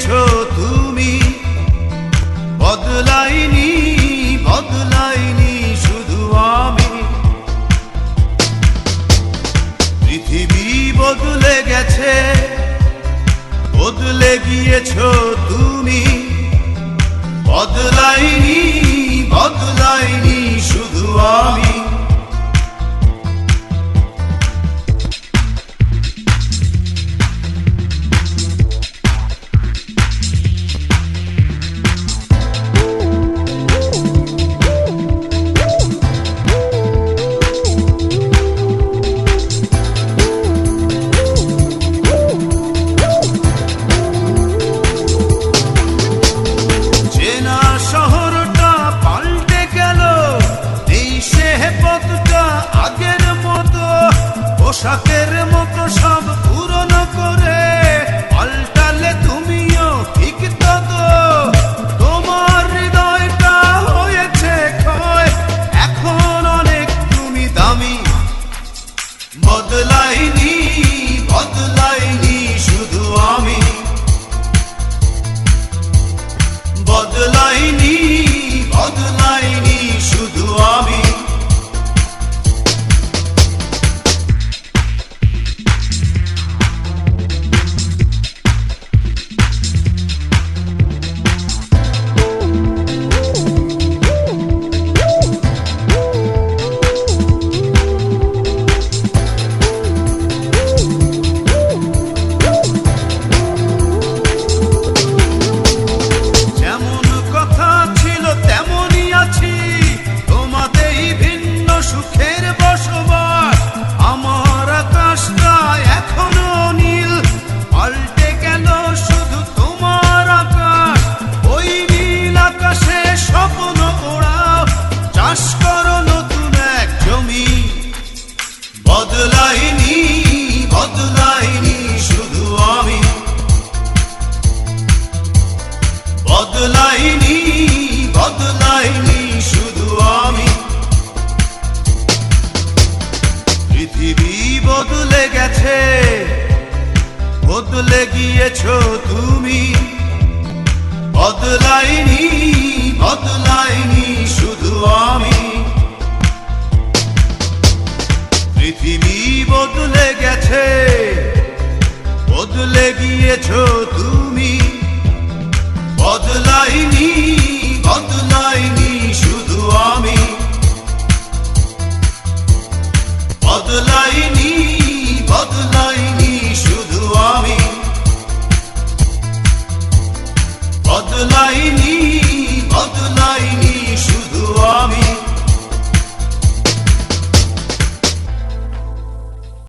গিয়েছো তুমি, বদলাইনি বদলাইনি শুধু আমি। পৃথিবী বদলে গেছে, বদলে গিয়েছো তুমি, বদলাইনি বদলাইনি শুধু আমি। পোশাকের মতো সব পুরনো করে পাল্টালে তুমিও ঠিক তত। তোমার হৃদয়টা হয়েছে ক্ষয়, এখন অনেক তুমি দামি। বদলাইনি বদলাইনি শুধু আমি, বদলাইনি বদলাইনি শুধু আমি। সুখের বসবাস আমার আকাশটা এখনো নীল, পাল্টে গেল শুধু তোমার আকাশ। ওই নীল আকাশে স্বপ্ন ওড়াও, চাষ করো নতুন এক জমি। বদলাইনি বদলাইনি শুধু আমি, বদলাইনি বদলাইনি শুধু আমি। পৃথিবী বদলে গেছে, বদলে গিয়েছো তুমি, বদলাইনি বদলাইনি শুধু আমি। পৃথিবী বদলে গেছে, বদলে গিয়েছো তুমি, বদলাইনি